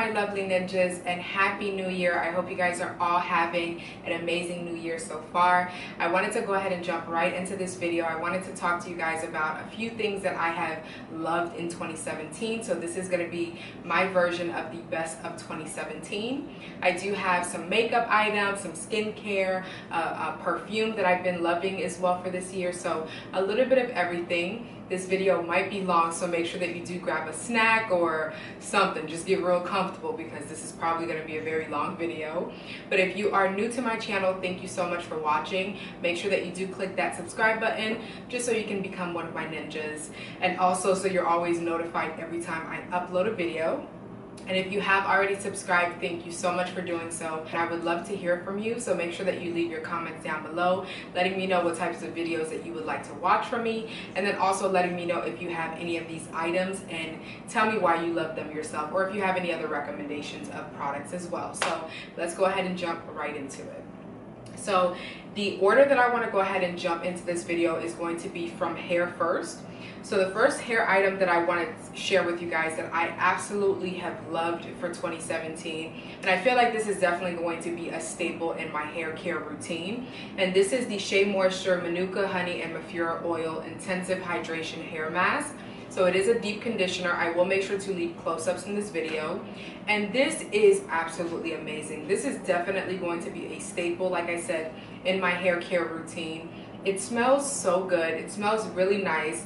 my lovely ninjas, and happy new year. I hope you guys are all having an amazing new year so far. I wanted to go ahead and jump right into this video. I wanted to talk to you guys about a few things that I have loved in 2017. So this is going to be my version of the best of 2017. I do have some makeup items, some skincare, a perfume that I've been loving as well for this year. So a little bit of everything. This video might be long, so make sure that you do grab a snack or something. Just get real comfortable because this is probably going to be a very long video. But if you are new to my channel, thank you so much for watching. Make sure that you do click that subscribe button just so you can become one of my ninjas. And also so you're always notified every time I upload a video. And if you have already subscribed, thank you so much for doing so. And I would love to hear from you, so make sure that you leave your comments down below, letting me know what types of videos that you would like to watch from me, and then also letting me know if you have any of these items and tell me why you love them yourself, or if you have any other recommendations of products as well. So let's go ahead and jump right into it. So the order that I want to go ahead and jump into this video is going to be from hair first. So the first hair item that I want to share with you guys that I absolutely have loved for 2017, and I feel like this is definitely going to be a staple in my hair care routine, and this is the Shea Moisture Manuka Honey and Mercier Oil Intensive Hydration Hair Mask. So it is a deep conditioner. I will make sure to leave close-ups in this video. And this is absolutely amazing. This is definitely going to be a staple, like I said, in my hair care routine. It smells so good. It smells really nice.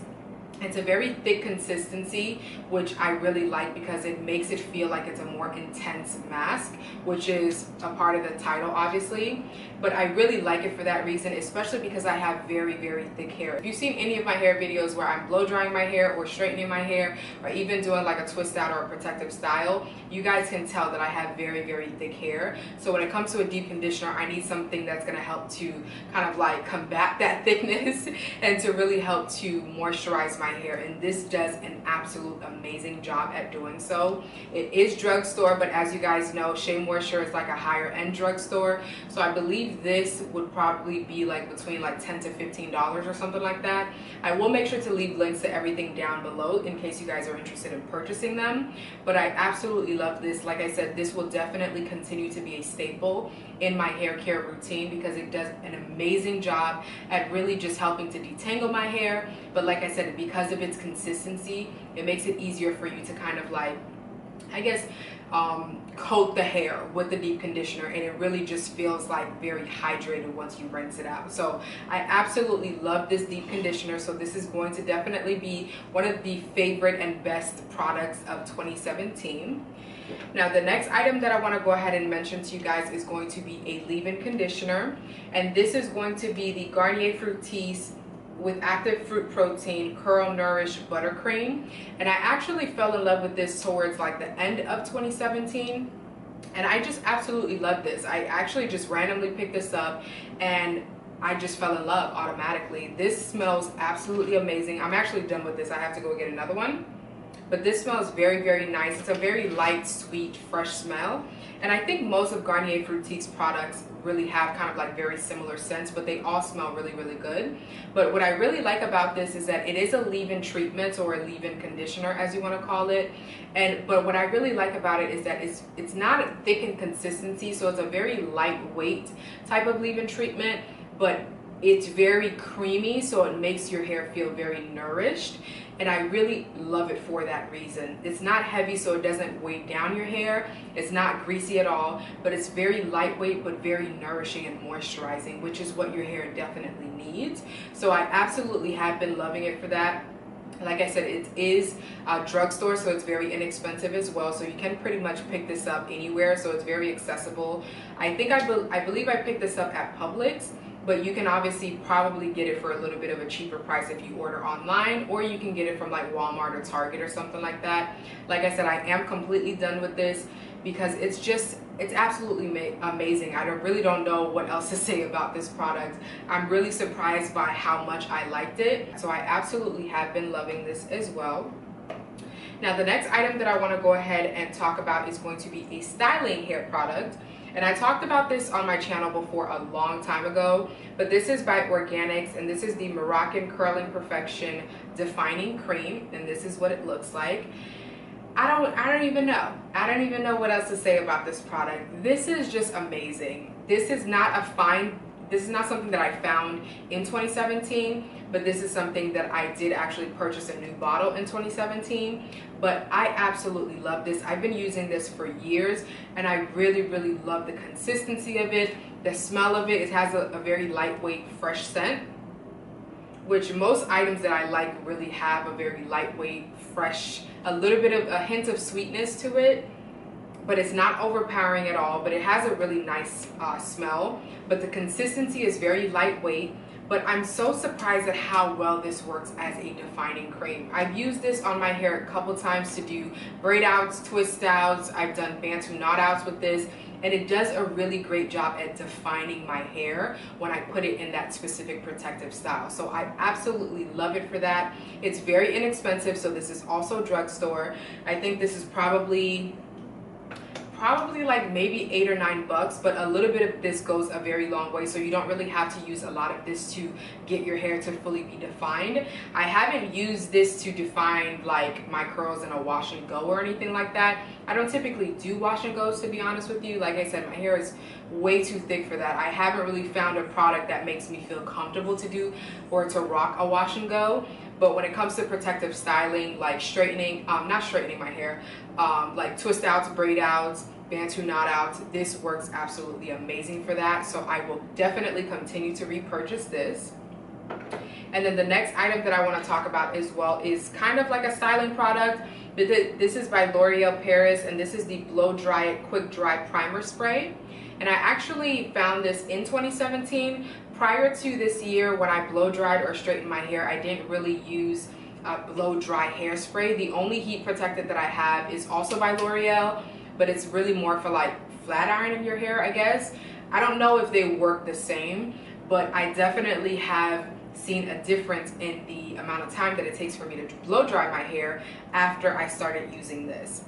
It's a very thick consistency, which I really like because it makes it feel like it's a more intense mask, which is a part of the title, obviously. But I really like it for that reason, especially because I have very, very thick hair. If you've seen any of my hair videos where I'm blow drying my hair or straightening my hair, or even doing like a twist out or a protective style, you guys can tell that I have very, very thick hair. So when it comes to a deep conditioner, I need something that's gonna help to kind of like combat that thickness and to really help to moisturize my hair, and this does an absolute amazing job at doing so. It is drugstore, but as you guys know, Shea Moisture is like a higher end drugstore, so I believe this would probably be like between like $10 to $15 or something like that. I will make sure to leave links to everything down below in case you guys are interested in purchasing them, but I absolutely love this. Like I said, this will definitely continue to be a staple in my hair care routine because it does an amazing job at really just helping to detangle my hair. But like I said, because of its consistency, it makes it easier for you to kind of like, I guess, coat the hair with the deep conditioner, and it really just feels like very hydrated once you rinse it out. So I absolutely love this deep conditioner. So this is going to definitely be one of the favorite and best products of 2017. Now the next item that I want to go ahead and mention to you guys is going to be a leave-in conditioner, and this is going to be the Garnier Fructis with active fruit protein curl nourish buttercream. And I actually fell in love with this towards like the end of 2017, and I just absolutely love this. I actually just randomly picked this up and I just fell in love automatically. This smells absolutely amazing. I'm actually done with this. I have to go get another one, but this smells very, very nice. It's a very light, sweet, fresh smell, and I think most of Garnier Fructis products really have kind of like very similar scents, but they all smell really, really good. But what I really like about this is that it is a leave-in treatment, or a leave-in conditioner as you want to call it. But what I really like about it is that it's not thick in consistency, so it's a very lightweight type of leave-in treatment, but it's very creamy, so it makes your hair feel very nourished, and I really love it for that reason. It's not heavy, so it doesn't weigh down your hair. It's not greasy at all, but it's very lightweight but very nourishing and moisturizing, which is what your hair definitely needs. So I absolutely have been loving it for that. Like I said, it is a drugstore, so it's very inexpensive as well, so you can pretty much pick this up anywhere, so it's very accessible. I believe I picked this up at Publix, but you can obviously probably get it for a little bit of a cheaper price if you order online, or you can get it from like Walmart or Target or something like that. Like I said, I am completely done with this because it's absolutely amazing. I really don't know what else to say about this product. I'm really surprised by how much I liked it. So I absolutely have been loving this as well. Now the next item that I want to go ahead and talk about is going to be a styling hair product. And I talked about this on my channel before a long time ago, but this is by Organix, and this is the Moroccan Curling Perfection Defining Cream, and this is what it looks like. I don't even know. I don't even know what else to say about this product. This is just amazing. This is not something that I found in 2017, but this is something that I did actually purchase a new bottle in 2017. But I absolutely love this. I've been using this for years, and I really, really love the consistency of it, the smell of it. It has a very lightweight, fresh scent, which most items that I like really have a very lightweight, fresh, a little bit of a hint of sweetness to it, but it's not overpowering at all. But it has a really nice smell, but the consistency is very lightweight. But I'm so surprised at how well this works as a defining cream. I've used this on my hair a couple times to do braid outs, twist outs. I've done bantu knot outs with this, and it does a really great job at defining my hair when I put it in that specific protective style. So I absolutely love it for that. It's very inexpensive, so this is also drugstore. I think this is probably like maybe $8 or $9, but a little bit of this goes a very long way, so you don't really have to use a lot of this to get your hair to fully be defined. I haven't used this to define like my curls in a wash and go or anything like that. I don't typically do wash and goes, to be honest with you. Like I said, my hair is way too thick for that. I haven't really found a product that makes me feel comfortable to do or to rock a wash and go. But when it comes to protective styling, like straightening, not straightening my hair, like twist outs, braid outs, bantu knot outs, this works absolutely amazing for that. So I will definitely continue to repurchase this. And then the next item that I want to talk about as well is kind of like a styling product. But this is by L'Oreal Paris, and this is the Blow Dry It Quick Dry Primer Spray. And I actually found this in 2017. Prior to this year, when I blow dried or straightened my hair, I didn't really use blow dry hairspray. The only heat protectant that I have is also by L'Oreal, but it's really more for like flat ironing your hair, I guess. I don't know if they work the same, but I definitely have seen a difference in the amount of time that it takes for me to blow dry my hair after I started using this.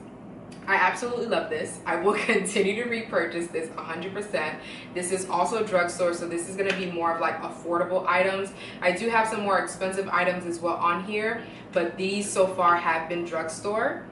I absolutely love this. I will continue to repurchase this 100%. This is also drugstore, so this is going to be more of like affordable items. I do have some more expensive items as well on here, but these so far have been drugstore.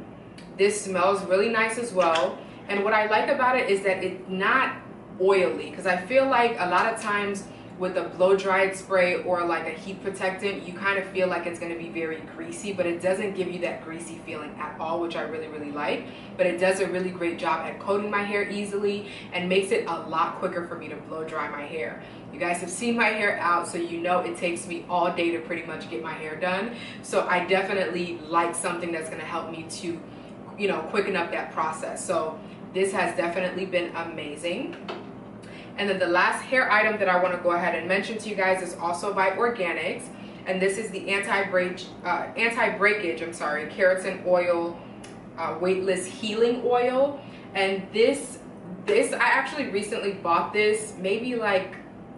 This smells really nice as well. And what I like about it is that it's not oily, because I feel like a lot of times with a blow dried spray or like a heat protectant, you kind of feel like it's going to be very greasy, but it doesn't give you that greasy feeling at all, which I really, really like. But it does a really great job at coating my hair easily and makes it a lot quicker for me to blow dry my hair. You guys have seen my hair out, so you know it takes me all day to pretty much get my hair done. So I definitely like something that's going to help me to, you know, quicken up that process. So this has definitely been amazing. And then the last hair item that I want to go ahead and mention to you guys is also by Organix, and this is the anti-breakage, keratin oil, weightless healing oil. And this I actually recently bought this maybe like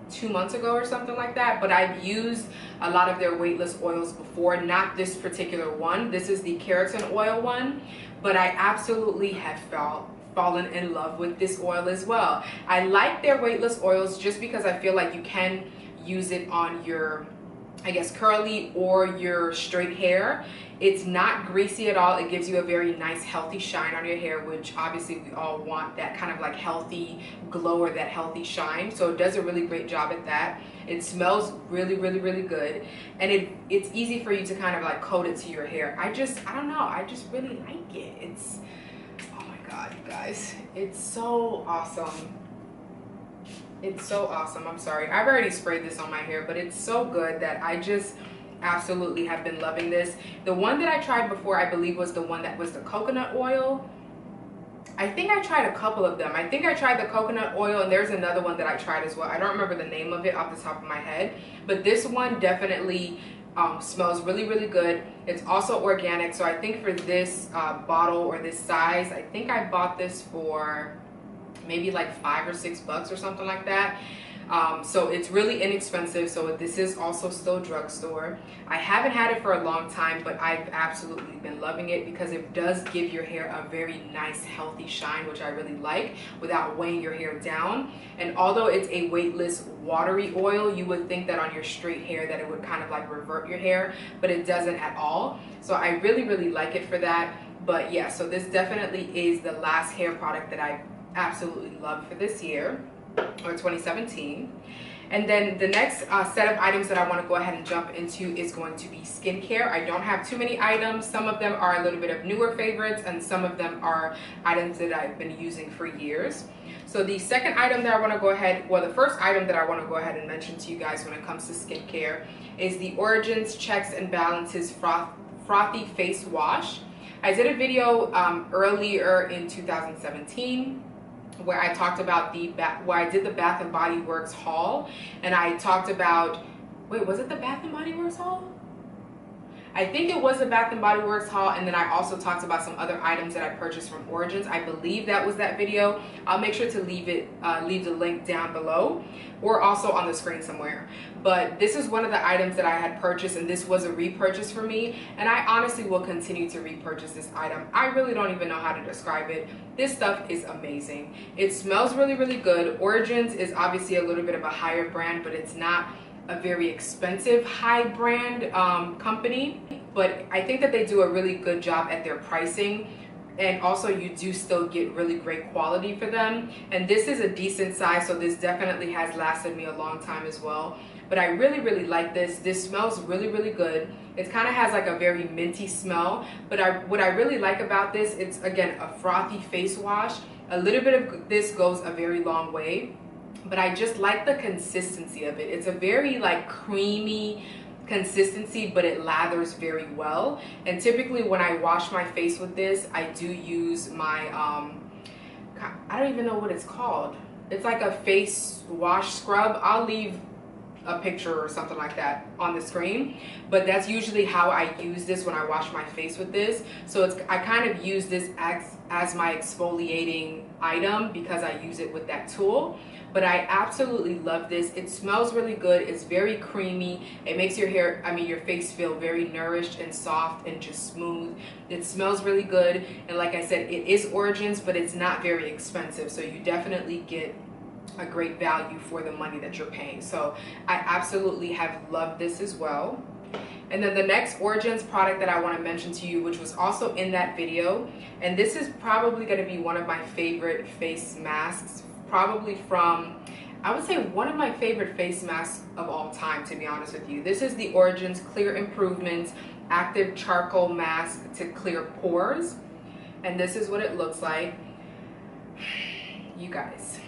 2 months ago or something like that, but I've used a lot of their weightless oils before, not this particular one. This is the keratin oil one, but I absolutely have fallen in love with this oil as well. I like their weightless oils just because I feel like you can use it on your, I guess, curly or your straight hair. It's not greasy at all. It gives you a very nice healthy shine on your hair, which obviously we all want that kind of like healthy glow or that healthy shine. So it does a really great job at that. It smells really, really, really good. And it's easy for you to kind of like coat it to your hair. I don't know, I just really like it. It's, oh my God, you guys, it's so awesome. It's so awesome. I'm sorry, I've already sprayed this on my hair, but it's so good that I just absolutely have been loving this. The one that I tried before, I believe, was the one that was the coconut oil. I think I tried a couple of them. I think I tried the coconut oil, and there's another one that I tried as well. I don't remember the name of it off the top of my head, but this one definitely smells really, really good. It's also organic, so I think for this bottle or this size, I think I bought this for maybe like $5 or $6 or something like that. So it's really inexpensive. So this is also still drugstore. I haven't had it for a long time, but I've absolutely been loving it because it does give your hair a very nice healthy shine, which I really like, without weighing your hair down. And although it's a weightless watery oil, you would think that on your straight hair that it would kind of like revert your hair, but it doesn't at all. So I really, really like it for that. But yeah, so this definitely is the last hair product that I absolutely love for this year, or 2017. And then the next set of items that I want to go ahead and jump into is going to be skincare. I don't have too many items. Some of them are a little bit of newer favorites, and some of them are items that I've been using for years. So the second item that I want to go ahead, well, the first item that I want to go ahead and mention to you guys when it comes to skincare is the Origins Checks and Balances Frothy Face Wash. I did a video earlier in 2017 where I talked about where I did the Bath and Body Works haul, and I talked about, wait, was it the Bath and Body Works haul? I think it was the Bath and Body Works haul, and then I also talked about some other items that I purchased from Origins. I believe that was that video. I'll make sure to leave the link down below, or also on the screen somewhere. But this is one of the items that I had purchased, and this was a repurchase for me, and I honestly will continue to repurchase this item. I really don't even know how to describe it. This stuff is amazing. It smells really, really good. Origins is obviously a little bit of a higher brand, but it's not a very expensive high brand company, but I think that they do a really good job at their pricing, and also you do still get really great quality for them. And this is a decent size, so this definitely has lasted me a long time as well. But I really, really like this. This smells really, really good. It kind of has like a very minty smell, but what I really like about this, it's again a frothy face wash. A little bit of this goes a very long way, but I just like the consistency of it. It's a very like creamy consistency, but it lathers very well. And typically when I wash my face with this, I do use my I don't even know what it's called. It's like a face wash scrub. I'll leave a picture or something like that on the screen, but that's usually how I use this when I wash my face with this. So I kind of use this as my exfoliating item because I use it with that tool. But I absolutely love this. It smells really good. It's very creamy. It makes your hair, your face feel very nourished and soft and just smooth. It smells really good, and like I said, it is Origins, but it's not very expensive, so you definitely get a great value for the money that you're paying. So I absolutely have loved this as well. And then the next Origins product that I want to mention to you, which was also in that video, and this is probably going to be one of my favorite face masks, probably from, I would say, one of my favorite face masks of all time, to be honest with you. This is the Origins Clear Improvements Active Charcoal Mask to Clear Pores, and this is what it looks like. You guys,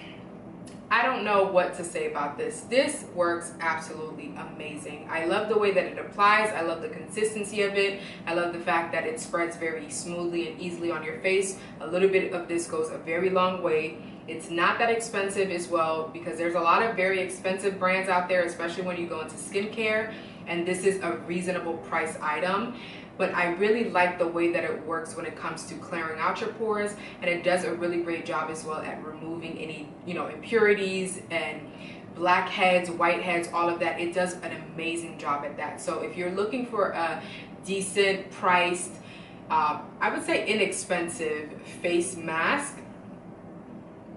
I don't know what to say about this. This works absolutely amazing. I love the way that it applies. I love the consistency of it. I love the fact that it spreads very smoothly and easily on your face. A little bit of this goes a very long way. It's not that expensive as well, because there's a lot of very expensive brands out there, especially when you go into skincare, and this is a reasonable price item. But I really like the way that it works when it comes to clearing out your pores, and it does a really great job as well at removing any, impurities and blackheads, whiteheads, all of that. It does an amazing job at that. So if you're looking for a decent priced, I would say inexpensive face mask,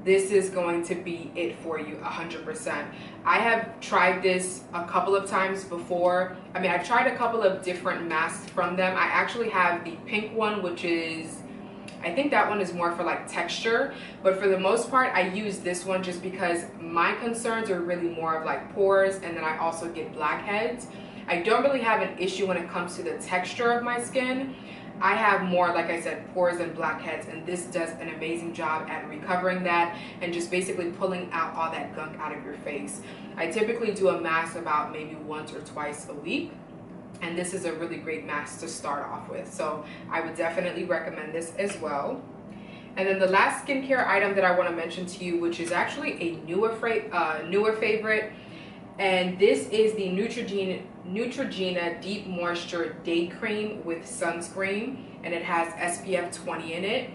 this is going to be it for you 100%. I have tried this a couple of times before. I've tried a couple of different masks from them. I actually have the pink one, which is, I think that one is more for like texture, but for the most part I use this one just because my concerns are really more of like pores, and then I also get blackheads. I don't really have an issue when it comes to the texture of my skin. I have more, like I said, pores and blackheads, and this does an amazing job at recovering that and just basically pulling out all that gunk out of your face. I typically do a mask about maybe once or twice a week, and this is a really great mask to start off with. So I would definitely recommend this as well. And then the last skincare item that I want to mention to you, which is actually a newer favorite, and this is the Neutrogena Deep Moisture Day Cream with Sunscreen, and it has SPF 20 in it.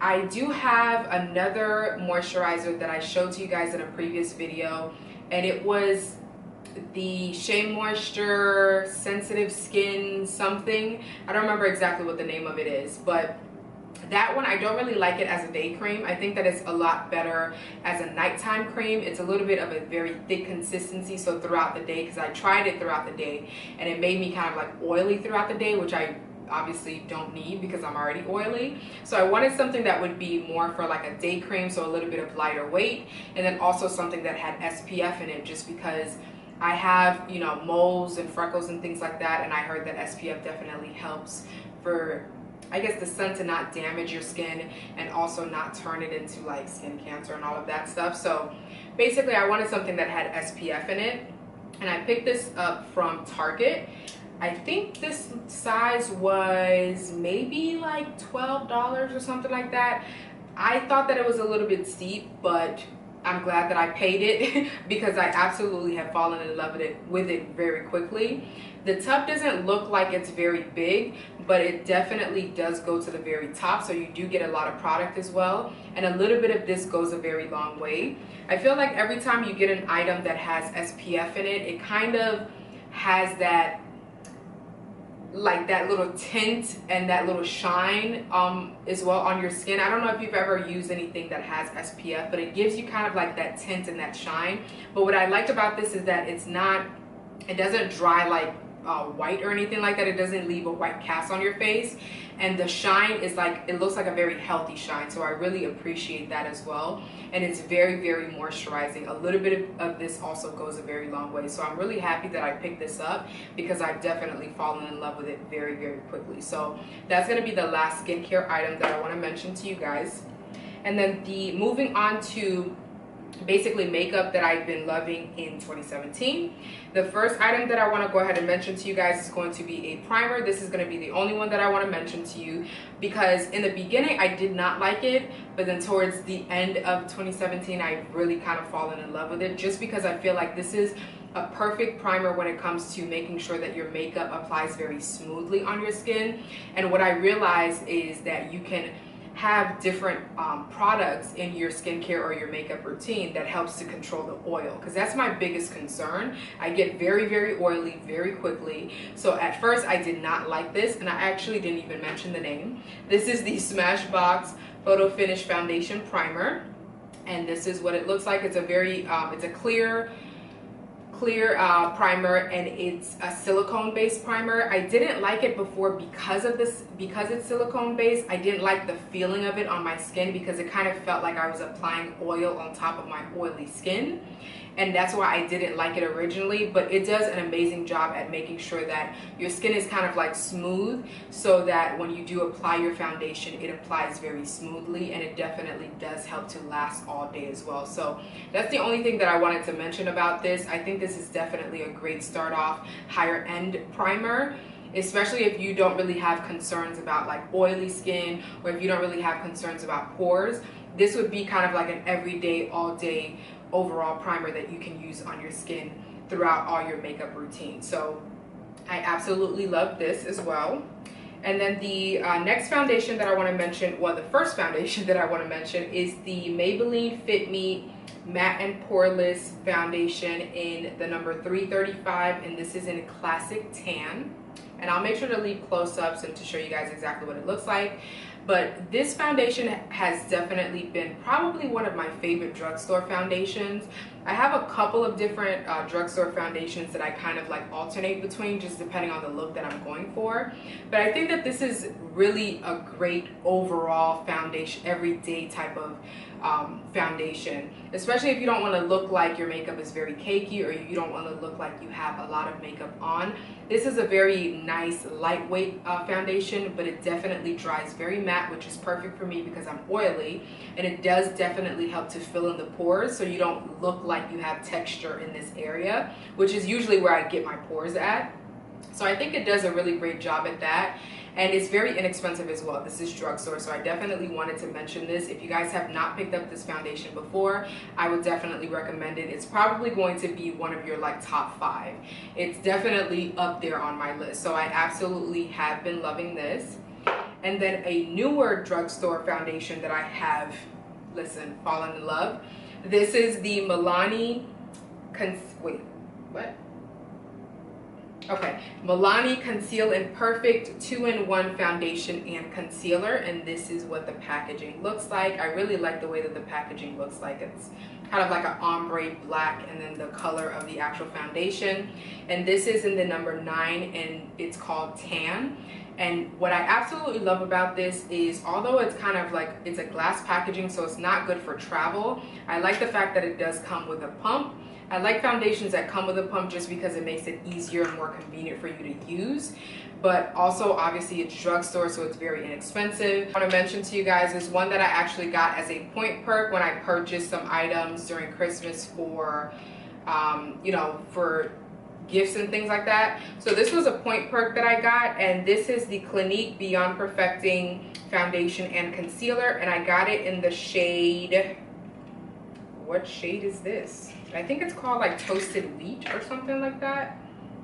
I do have another moisturizer that I showed to you guys in a previous video, and it was the Shea Moisture Sensitive Skin something. I don't remember exactly what the name of it is, but that one, I don't really like it as a day cream. I think that it's a lot better as a nighttime cream. It's a little bit of a very thick consistency, so throughout the day, because I tried it throughout the day and it made me kind of like oily throughout the day, which I obviously don't need because I'm already oily. So I wanted something that would be more for like a day cream, so a little bit of lighter weight, and then also something that had SPF in it, just because I have, you know, moles and freckles and things like that, and I heard that SPF definitely helps for, I guess, the sun to not damage your skin and also not turn it into like skin cancer and all of that stuff. So basically I wanted something that had SPF in it, and I picked this up from Target. I think this size was maybe like $12 or something like that. I thought that it was a little bit steep, but I'm glad that I paid it because I absolutely have fallen in love with it very quickly. The tub doesn't look like it's very big, but it definitely does go to the very top, so you do get a lot of product as well, and a little bit of this goes a very long way. I feel like every time you get an item that has SPF in it, it kind of has that, like that little tint and that little shine as well on your skin. I don't know if you've ever used anything that has SPF, but it gives you kind of like that tint and that shine. But what I like about this is that it doesn't dry like white or anything like that. It doesn't leave a white cast on your face, and the shine is like, it looks like a very healthy shine, so I really appreciate that as well. And it's very, very moisturizing. A little bit of this also goes a very long way, so I'm really happy that I picked this up because I've definitely fallen in love with it very, very quickly. So that's going to be the last skincare item that I want to mention to you guys. And then moving on to basically makeup that I've been loving in 2017. The first item that I want to go ahead and mention to you guys is going to be a primer. This is going to be the only one that I want to mention to you because in the beginning I did not like it, but then towards the end of 2017 I really kind of fallen in love with it, just because I feel like this is a perfect primer when it comes to making sure that your makeup applies very smoothly on your skin. And what I realized is that you can have different products in your skincare or your makeup routine that helps to control the oil, because that's my biggest concern. I get very, very oily very quickly. So at first I did not like this, and I actually didn't even mention the name. This is the Smashbox Photofinish Foundation Primer, and this is what it looks like. It's a very it's a clear primer, and it's a silicone based primer. I didn't like it before because it's silicone based. I didn't like the feeling of it on my skin because it kind of felt like I was applying oil on top of my oily skin, and that's why I didn't like it originally. But it does an amazing job at making sure that your skin is kind of like smooth, so that when you do apply your foundation, it applies very smoothly, and it definitely does help to last all day as well. So that's the only thing that I wanted to mention about this. I think this is definitely a great start off higher end primer, especially if you don't really have concerns about like oily skin, or if you don't really have concerns about pores. This would be kind of like an everyday, all day overall primer that you can use on your skin throughout all your makeup routine. So I absolutely love this as well. And then the next foundation that I want to mention, well, the first foundation that I want to mention is the Maybelline Fit Me Matte and Poreless Foundation in the number 335, and this is in Classic Tan. And I'll make sure to leave close-ups and to show you guys exactly what it looks like. But this foundation has definitely been probably one of my favorite drugstore foundations. I have a couple of different drugstore foundations that I kind of like alternate between, just depending on the look that I'm going for. But I think that this is really a great overall foundation, everyday type of foundation, especially if you don't want to look like your makeup is very cakey, or you don't want to look like you have a lot of makeup on. This is a very nice lightweight foundation, but it definitely dries very matte, which is perfect for me because I'm oily, and it does definitely help to fill in the pores so you don't look like you have texture in this area, which is usually where I get my pores at. So I think it does a really great job at that. And it's very inexpensive as well. This is drugstore, so I definitely wanted to mention this. If you guys have not picked up this foundation before, I would definitely recommend it. It's probably going to be one of your like top 5. It's definitely up there on my list. So I absolutely have been loving this. And then a newer drugstore foundation that I have, listen, fallen in love. This is the Milani, Milani Conceal and Perfect 2-in-1 Foundation and Concealer, and this is what the packaging looks like. I really like the way that the packaging looks like. It's kind of like an ombre black, and then the color of the actual foundation. And this is in the number 9, and it's called Tan. And what I absolutely love about this is, although it's kind of like, it's a glass packaging, so it's not good for travel, I like the fact that it does come with a pump. I like foundations that come with a pump just because it makes it easier and more convenient for you to use. But also, obviously, it's drugstore, so it's very inexpensive. I want to mention to you guys is one that I actually got as a point perk when I purchased some items during Christmas for, you know, for gifts and things like that. So this was a point perk that I got, and this is the Clinique Beyond Perfecting Foundation and Concealer, and I got it in the shade, what shade is this? I think it's called like Toasted Wheat or something like that.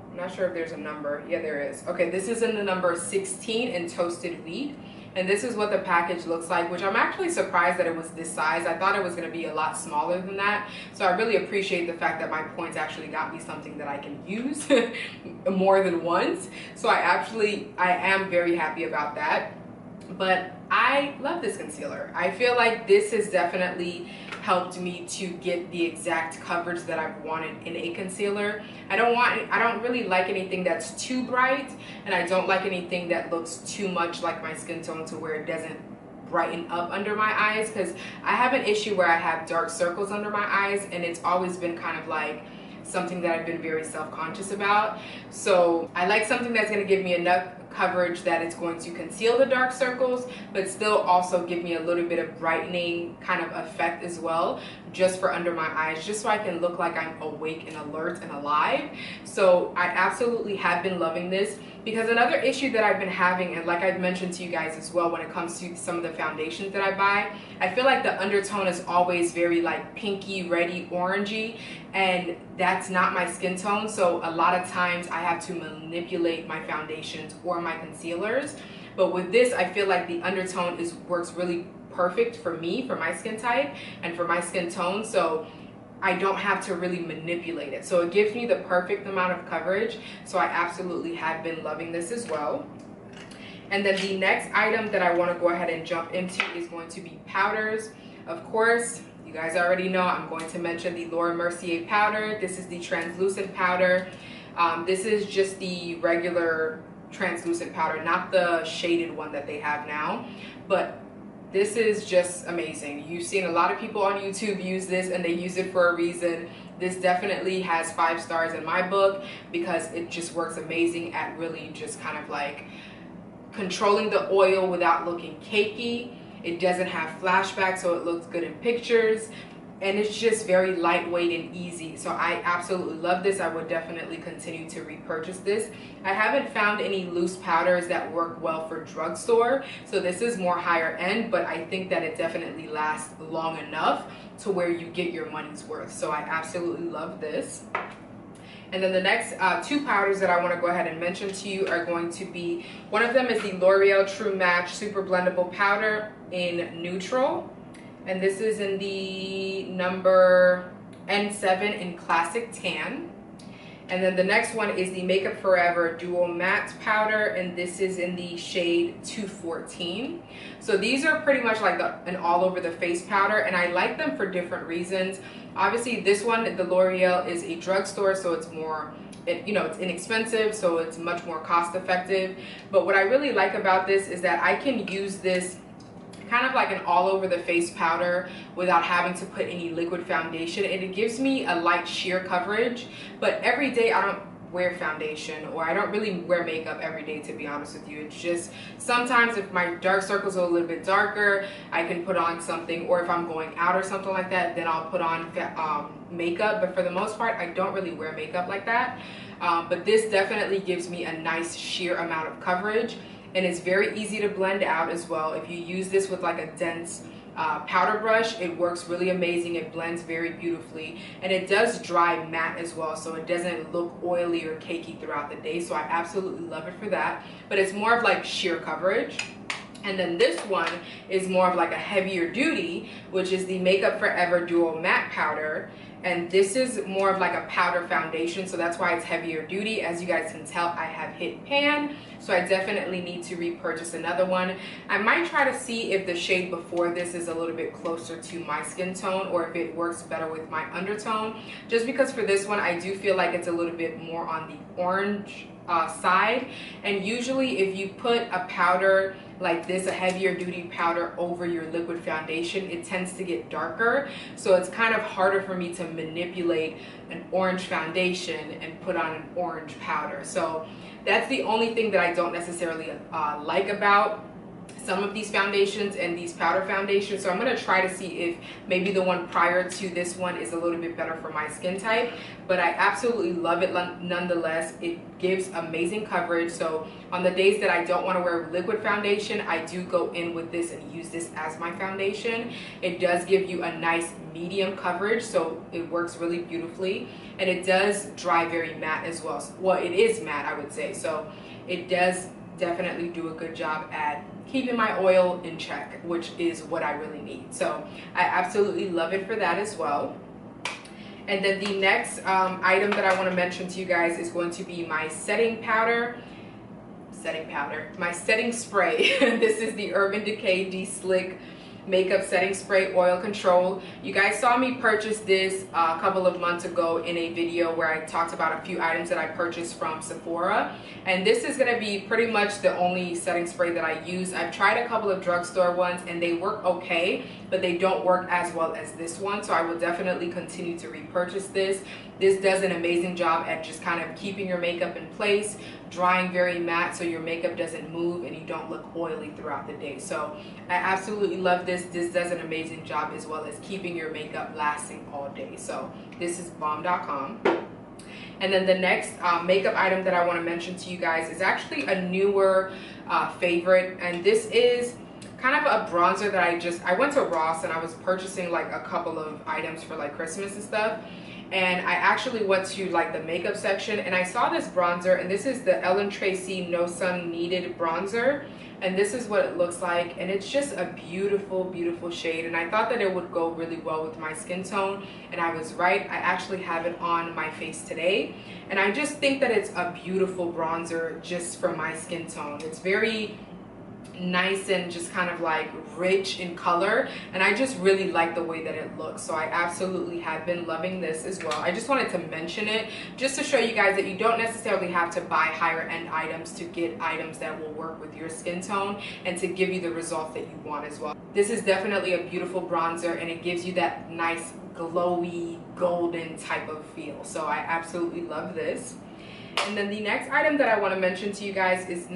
I'm not sure if there's a number. Yeah, there is. Okay, this is in the number 16 in Toasted Wheat. And this is what the package looks like, which I'm actually surprised that it was this size. I thought it was going to be a lot smaller than that. So I really appreciate the fact that my points actually got me something that I can use more than once. So I am very happy about that. But I love this concealer. I feel like this has definitely helped me to get the exact coverage that I've wanted in a concealer. I don't really like anything that's too bright, and I don't like anything that looks too much like my skin tone to where it doesn't brighten up under my eyes, because I have an issue where I have dark circles under my eyes, and it's always been kind of like something that I've been very self-conscious about. So I like something that's going to give me enough coverage that it's going to conceal the dark circles, but still also give me a little bit of brightening kind of effect as well, just for under my eyes, just so I can look like I'm awake and alert and alive. So I absolutely have been loving this, because another issue that I've been having, and like I've mentioned to you guys as well, when it comes to some of the foundations that I buy, I feel like the undertone is always very like pinky, reddy, orangey, and that's not my skin tone. So a lot of times I have to manipulate my foundations or my concealers. But with this, I feel like the undertone works really perfect for me, for my skin type and for my skin tone. So I don't have to really manipulate it. So it gives me the perfect amount of coverage. So I absolutely have been loving this as well. And then the next item that I want to go ahead and jump into is going to be powders. Of course, you guys already know I'm going to mention the Laura Mercier powder. This is the translucent powder. This is just the regular translucent powder, not the shaded one that they have now. But this is just amazing. You've seen a lot of people on YouTube use this, and they use it for a reason. This definitely has 5 stars in my book, because it just works amazing at really just kind of like controlling the oil without looking cakey. It doesn't have flashback, so it looks good in pictures. And it's just very lightweight and easy. So I absolutely love this. I would definitely continue to repurchase this. I haven't found any loose powders that work well for drugstore. So this is more higher end, but I think that it definitely lasts long enough to where you get your money's worth. So I absolutely love this. And then the next 2 powders that I want to go ahead and mention to you are going to be, one of them is the L'Oreal True Match Super Blendable Powder in Neutral. And this is in the number N7 in Classic Tan. And then the next one is the Makeup Forever Dual Matte Powder, and this is in the shade 214. So these are pretty much like an all over the face powder, and I like them for different reasons. Obviously this one, the L'Oreal, is a drugstore, so it's more, it's inexpensive, so it's much more cost effective. But what I really like about this is that I can use this kind of like an all over the face powder without having to put any liquid foundation, and it gives me a light sheer coverage. But every day I don't wear foundation, or I don't really wear makeup every day, to be honest with you. It's just sometimes if my dark circles are a little bit darker, I can put on something, or if I'm going out or something like that, then I'll put on makeup. But for the most part, I don't really wear makeup like that. But this definitely gives me a nice sheer amount of coverage. And it's very easy to blend out as well. If you use this with like a dense powder brush, it works really amazing. It blends very beautifully, and it does dry matte as well, so it doesn't look oily or cakey throughout the day. So I absolutely love it for that. But it's more of like sheer coverage. And then this one is more of like a heavier duty, which is the Makeup Forever Duo Matte Powder. And this is more of like a powder foundation, so that's why it's heavier duty. As you guys can tell, I have hit pan, so I definitely need to repurchase another one. I might try to see if the shade before this is a little bit closer to my skin tone, or if it works better with my undertone. Just because for this one, I do feel like it's a little bit more on the orange side. And usually if you put a powder like this, a heavier duty powder, over your liquid foundation, it tends to get darker, so it's kind of harder for me to manipulate an orange foundation and put on an orange powder. So that's the only thing that I don't necessarily like about some of these foundations and these powder foundations. So I'm going to try to see if maybe the one prior to this one is a little bit better for my skin type, but I absolutely love it nonetheless. It gives amazing coverage, so on the days that I don't want to wear liquid foundation, I do go in with this and use this as my foundation. It does give you a nice medium coverage, so it works really beautifully, and it does dry very matte as well. Well, it is matte, I would say, so it does definitely do a good job at keeping my oil in check, which is what I really need. So I absolutely love it for that as well. And then the next item that I want to mention to you guys is going to be my setting my setting spray. This is the Urban Decay De-Slick Makeup Setting Spray Oil Control. You guys saw me purchase this a couple of months ago in a video where I talked about a few items that I purchased from Sephora, and this is going to be pretty much the only setting spray that I use. I've tried a couple of drugstore ones and they work okay, but they don't work as well as this one, so I will definitely continue to repurchase this. This does an amazing job at just kind of keeping your makeup in place, drying very matte so your makeup doesn't move and you don't look oily throughout the day. So I absolutely love this. This does an amazing job as well as keeping your makeup lasting all day. So this is bomb.com. And then the next makeup item that I want to mention to you guys is actually a newer favorite, and this is kind of a bronzer that I went to Ross and I was purchasing like a couple of items for like Christmas and stuff, and I actually went to like the makeup section and I saw this bronzer, and this is the Ellen Tracy No Sun Needed bronzer, and this is what it looks like, and it's just a beautiful, beautiful shade, and I thought that it would go really well with my skin tone, and I was right. I actually have it on my face today, and I just think that it's a beautiful bronzer just for my skin tone. It's very nice and just kind of like rich in color, and I just really like the way that it looks, so I absolutely have been loving this as well. I just wanted to mention it just to show you guys that you don't necessarily have to buy higher end items to get items that will work with your skin tone and to give you the results that you want as well. This is definitely a beautiful bronzer, and it gives you that nice glowy golden type of feel, so I absolutely love this. And then the next item that I want to mention to you guys is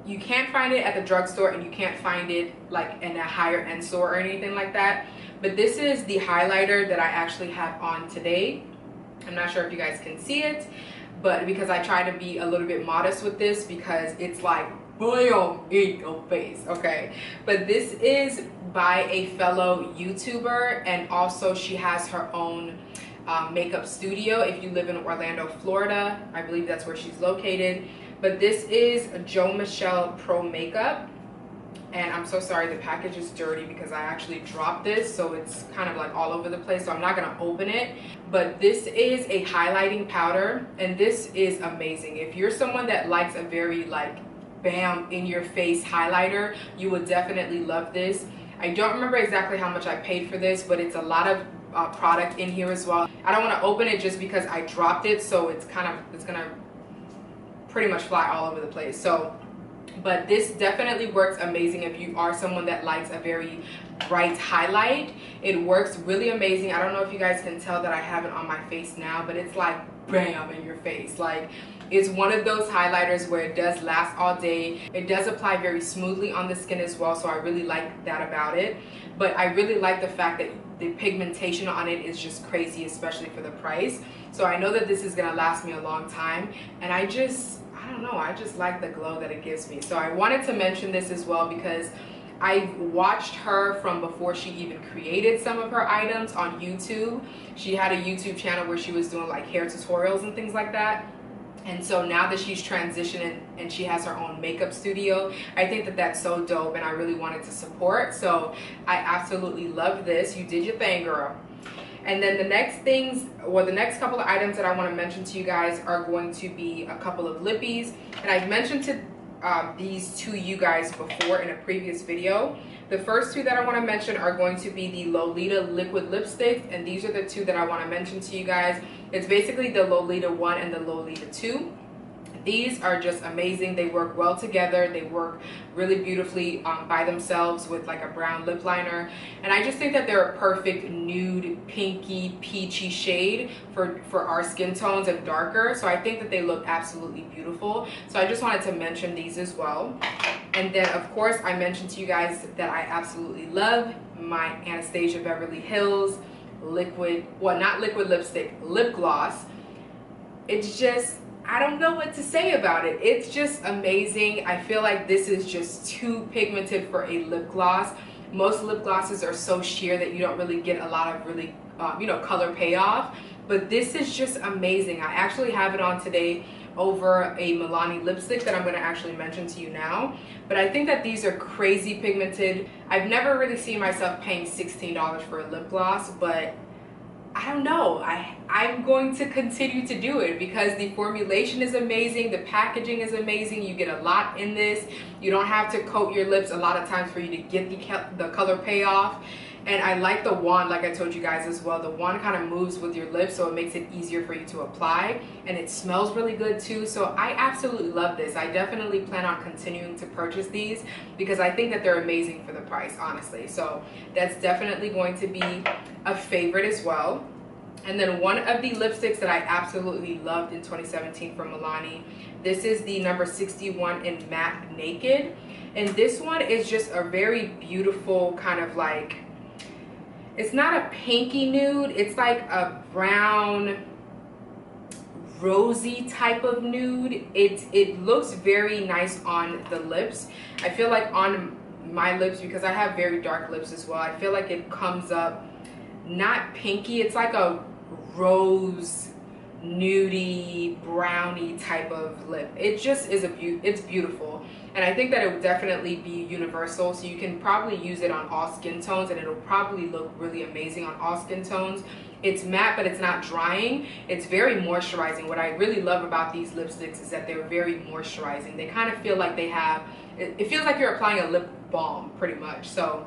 you can't find it at the drugstore, and you can't find it like in a higher end store or anything like that, but this is the highlighter that I actually have on today. I'm not sure if you guys can see it, but because I try to be a little bit modest with this because it's like boom in your face, okay? But this is by a fellow YouTuber, and also she has her own makeup studio. If you live in Orlando, Florida, I believe that's where she's located. But this is JoMichelle Pro Makeup, and I'm so sorry the package is dirty because I actually dropped this, so it's kind of like all over the place, so I'm not gonna open it. But this is a highlighting powder, and this is amazing. If you're someone that likes a very like bam in your face highlighter, you would definitely love this. I don't remember exactly how much I paid for this, but it's a lot of product in here as well. I don't want to open it just because I dropped it, so it's gonna pretty much fly all over the place. So, but this definitely works amazing if you are someone that likes a very bright highlight. It works really amazing. I don't know if you guys can tell that I have it on my face now, but it's like bam in your face. Like, it's one of those highlighters where it does last all day. It does apply very smoothly on the skin as well, so I really like that about it. But I really like the fact that the pigmentation on it is just crazy, especially for the price. So I know that this is gonna last me a long time, and I don't know, I just like the glow that it gives me. So I wanted to mention this as well because I watched her from before she even created some of her items on YouTube. She had a YouTube channel where she was doing like hair tutorials and things like that. And so now that she's transitioning and she has her own makeup studio, I think that that's so dope, and I really wanted to support. So I absolutely love this. You did your thing, girl. And then the next things, or the next couple of items that I want to mention to you guys are going to be a couple of lippies. And I've mentioned these to you guys before in a previous video. The first two that I want to mention are going to be the Lolita liquid lipsticks, and these are the two that I want to mention to you guys. It's basically the Lolita 1 and the Lolita 2. These are just amazing. They work well together. They work really beautifully by themselves with like a brown lip liner. And I just think that they're a perfect nude, pinky, peachy shade for our skin tones and darker. So I think that they look absolutely beautiful. So I just wanted to mention these as well. And then of course I mentioned to you guys that I absolutely love my Anastasia Beverly Hills liquid, well, not liquid lipstick, lip gloss. It's just, I don't know what to say about it. It's just amazing. I feel like this is just too pigmented for a lip gloss. Most lip glosses are so sheer that you don't really get a lot of really, you know, color payoff. But this is just amazing. I actually have it on today over a Milani lipstick that I'm going to actually mention to you now. But I think that these are crazy pigmented. I've never really seen myself paying $16 for a lip gloss, but I don't know, I'm going to continue to do it because the formulation is amazing, the packaging is amazing, you get a lot in this, you don't have to coat your lips a lot of times for you to get the color payoff. And I like the wand, like I told you guys as well. The wand kind of moves with your lips, so it makes it easier for you to apply, and it smells really good too. So I absolutely love this. I definitely plan on continuing to purchase these because I think that they're amazing for the price, honestly. So that's definitely going to be a favorite as well. And then one of the lipsticks that I absolutely loved in 2017 from Milani, this is the number 61 in Matte Naked. And this one is just a very beautiful kind of like, it's not a pinky nude, it's like a brown rosy type of nude. It looks very nice on the lips. I feel like on my lips, because I have very dark lips as well, I feel like it comes up not pinky, it's like a rose nudie brownie type of lip. It just is it's beautiful, and I think that it would definitely be universal, so you can probably use it on all skin tones and it'll probably look really amazing on all skin tones. It's matte, but it's not drying. It's very moisturizing. What I really love about these lipsticks is that they're very moisturizing. They kind of feel like they have, it feels like you're applying a lip balm pretty much. So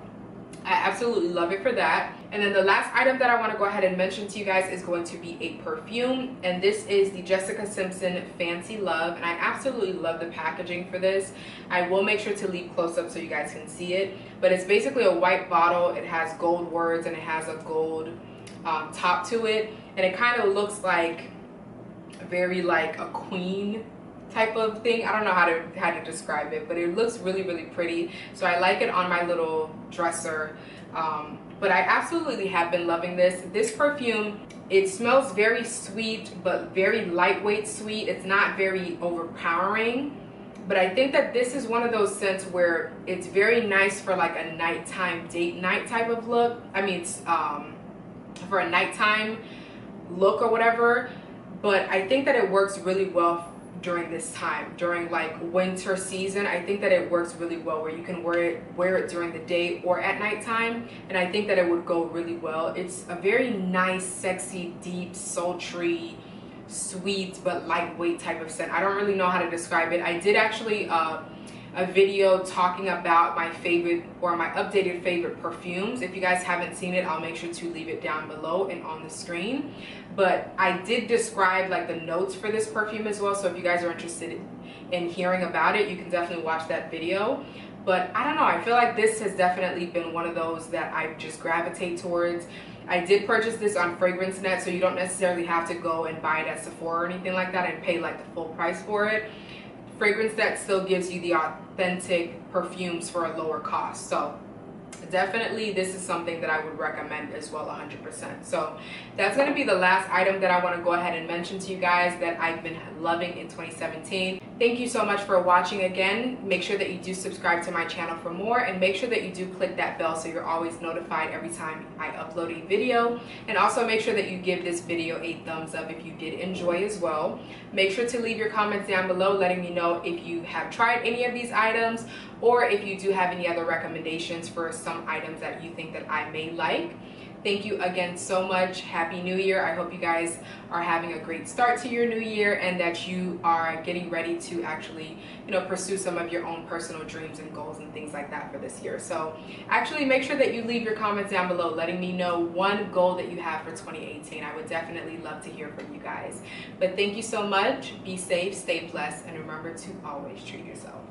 I absolutely love it for that. And then the last item that I want to go ahead and mention to you guys is going to be a perfume, and this is the Jessica Simpson Fancy Love, and I absolutely love the packaging for this. I will make sure to leave close up so you guys can see it, but it's basically a white bottle. It has gold words and it has a gold top to it, and it kind of looks like very like a queen type of thing. I don't know how to describe it, but it looks really, really pretty. So I like it on my little dresser. But I absolutely have been loving this perfume. It smells very sweet, but very lightweight sweet. It's not very overpowering, but I think that this is one of those scents where it's very nice for like a nighttime date night type of look. I mean, for a nighttime look or whatever, but I think that it works really well during this time, during like winter season. I think that it works really well where you can wear it during the day or at nighttime, and I think that it would go really well. It's a very nice, sexy, deep, sultry, sweet but lightweight type of scent. I don't really know how to describe it. I did actually a video talking about my favorite or my updated favorite perfumes. If you guys haven't seen it, I'll make sure to leave it down below and on the screen. But I did describe like the notes for this perfume as well, so if you guys are interested in hearing about it, you can definitely watch that video. But I don't know, I feel like this has definitely been one of those that I just gravitate towards. I did purchase this on Fragrance Net, so you don't necessarily have to go and buy it at Sephora or anything like that and pay like the full price for it. Fragrance Net still gives you the authentic perfumes for a lower cost. So definitely this is something that I would recommend as well, 100%. So that's going to be the last item that I want to go ahead and mention to you guys that I've been loving in 2017. Thank you so much for watching again. Make sure that you do subscribe to my channel for more, and make sure that you do click that bell so you're always notified every time I upload a video. And also make sure that you give this video a thumbs up if you did enjoy as well. Make sure to leave your comments down below letting me know if you have tried any of these items, or if you do have any other recommendations for some items that you think that I may like. Thank you again so much. Happy New Year. I hope you guys are having a great start to your new year, and that you are getting ready to actually, pursue some of your own personal dreams and goals and things like that for this year. So actually make sure that you leave your comments down below letting me know one goal that you have for 2018. I would definitely love to hear from you guys. But thank you so much. Be safe, stay blessed, and remember to always treat yourself.